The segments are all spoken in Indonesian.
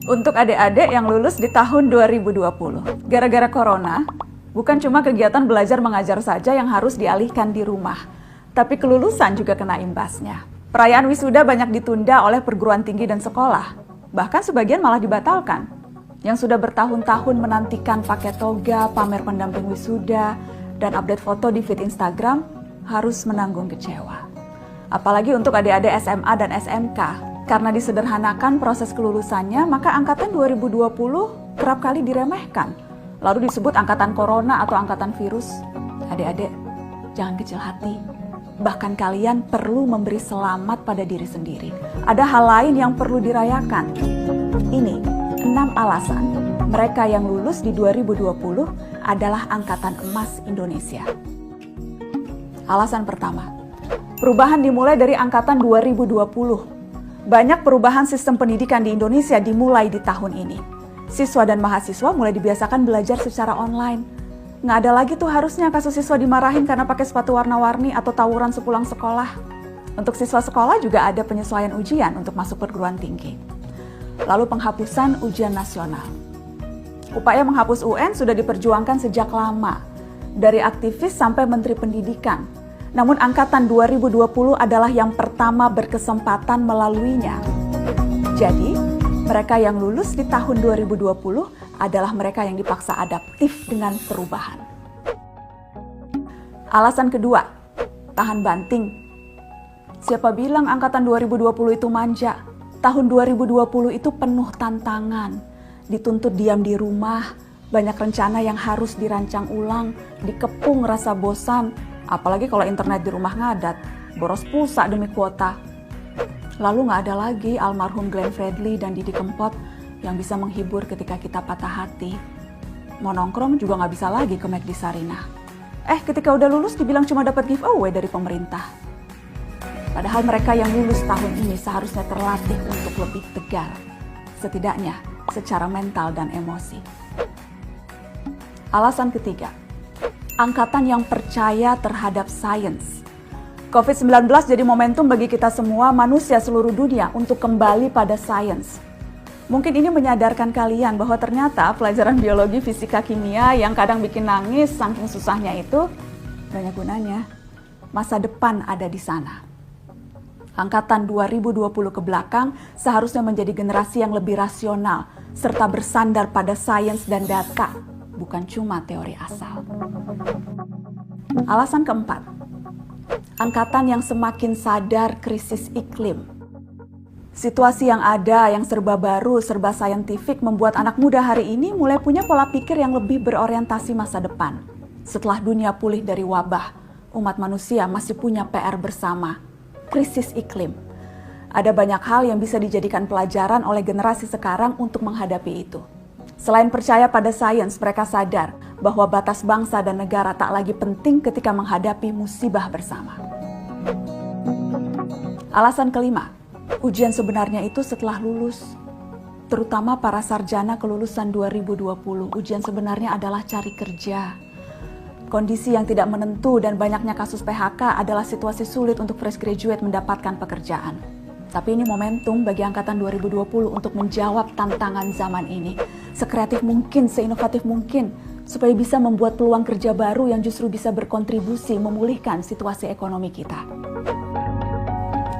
Untuk adik-adik yang lulus di tahun 2020. Gara-gara corona, bukan cuma kegiatan belajar mengajar saja yang harus dialihkan di rumah, tapi kelulusan juga kena imbasnya. Perayaan wisuda banyak ditunda oleh perguruan tinggi dan sekolah, bahkan sebagian malah dibatalkan. Yang sudah bertahun-tahun menantikan pakai toga, pamer pendamping wisuda, dan update foto di feed Instagram harus menanggung kecewa. Apalagi untuk adik-adik SMA dan SMK. Karena disederhanakan proses kelulusannya, maka angkatan 2020 kerap kali diremehkan. Lalu disebut angkatan corona atau angkatan virus. Adik-adik, jangan kecil hati. Bahkan kalian perlu memberi selamat pada diri sendiri. Ada hal lain yang perlu dirayakan. Ini 6 alasan mereka yang lulus di 2020 adalah angkatan emas Indonesia. Alasan pertama, perubahan dimulai dari angkatan 2020. Banyak perubahan sistem pendidikan di Indonesia dimulai di tahun ini. Siswa dan mahasiswa mulai dibiasakan belajar secara online. Nggak ada lagi tuh harusnya kasus siswa dimarahin karena pakai sepatu warna-warni atau tawuran sepulang sekolah. Untuk siswa sekolah juga ada penyesuaian ujian untuk masuk perguruan tinggi. Lalu penghapusan ujian nasional. Upaya menghapus UN sudah diperjuangkan sejak lama, dari aktivis sampai Menteri Pendidikan. Namun angkatan 2020 adalah yang pertama berkesempatan melaluinya. Jadi, mereka yang lulus di tahun 2020 adalah mereka yang dipaksa adaptif dengan perubahan. Alasan kedua, tahan banting. Siapa bilang angkatan 2020 itu manja? Tahun 2020 itu penuh tantangan. Dituntut diam di rumah, banyak rencana yang harus dirancang ulang, dikepung rasa bosan, apalagi kalau internet di rumah ngadat, boros pulsa demi kuota. Lalu nggak ada lagi almarhum Glenn Fredly dan Didi Kempot yang bisa menghibur ketika kita patah hati. Mau nongkrong juga nggak bisa lagi ke McD Sarinah. Ketika udah lulus dibilang cuma dapat giveaway dari pemerintah. Padahal mereka yang lulus tahun ini seharusnya terlatih untuk lebih tegar. Setidaknya secara mental dan emosi. Alasan ketiga, angkatan yang percaya terhadap sains. COVID-19 jadi momentum bagi kita semua manusia seluruh dunia untuk kembali pada sains. Mungkin ini menyadarkan kalian bahwa ternyata pelajaran biologi, fisika, kimia yang kadang bikin nangis saking susahnya itu banyak gunanya. Masa depan ada di sana. Angkatan 2020 ke belakang seharusnya menjadi generasi yang lebih rasional serta bersandar pada sains dan data, bukan cuma teori asal. Alasan keempat, angkatan yang semakin sadar krisis iklim. Situasi yang ada, yang serba baru, serba saintifik membuat anak muda hari ini mulai punya pola pikir yang lebih berorientasi masa depan. Setelah dunia pulih dari wabah, umat manusia masih punya PR bersama, krisis iklim. Ada banyak hal yang bisa dijadikan pelajaran oleh generasi sekarang untuk menghadapi itu. Selain percaya pada sains, mereka sadar bahwa batas bangsa dan negara tak lagi penting ketika menghadapi musibah bersama. Alasan kelima, ujian sebenarnya itu setelah lulus. Terutama para sarjana kelulusan 2020, ujian sebenarnya adalah cari kerja. Kondisi yang tidak menentu dan banyaknya kasus PHK adalah situasi sulit untuk fresh graduate mendapatkan pekerjaan. Tapi ini momentum bagi angkatan 2020 untuk menjawab tantangan zaman ini. Sekreatif mungkin, seinovatif mungkin, supaya bisa membuat peluang kerja baru yang justru bisa berkontribusi memulihkan situasi ekonomi kita.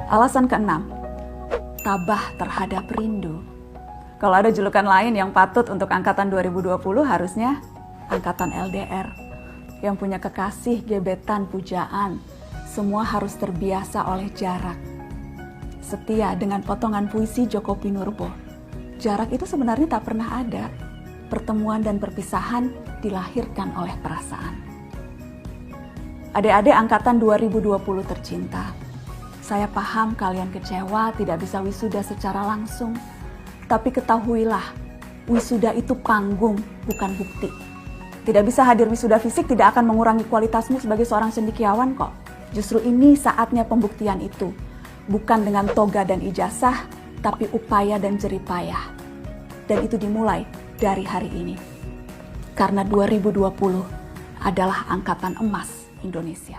Alasan keenam, tabah terhadap rindu. Kalau ada julukan lain yang patut untuk angkatan 2020 harusnya angkatan LDR. Yang punya kekasih, gebetan, pujaan, semua harus terbiasa oleh jarak. Setia dengan potongan puisi Djoko Pinurbo. Jarak itu sebenarnya tak pernah ada. Pertemuan dan perpisahan dilahirkan oleh perasaan. Adik-adik angkatan 2020 tercinta, saya paham kalian kecewa tidak bisa wisuda secara langsung. Tapi ketahuilah, wisuda itu panggung, bukan bukti. Tidak bisa hadir wisuda fisik tidak akan mengurangi kualitasmu sebagai seorang cendekiawan kok. Justru ini saatnya pembuktian itu. Bukan dengan toga dan ijazah, tapi upaya dan jeripayah. Dan itu dimulai dari hari ini. Karena 2020 adalah angkatan emas Indonesia.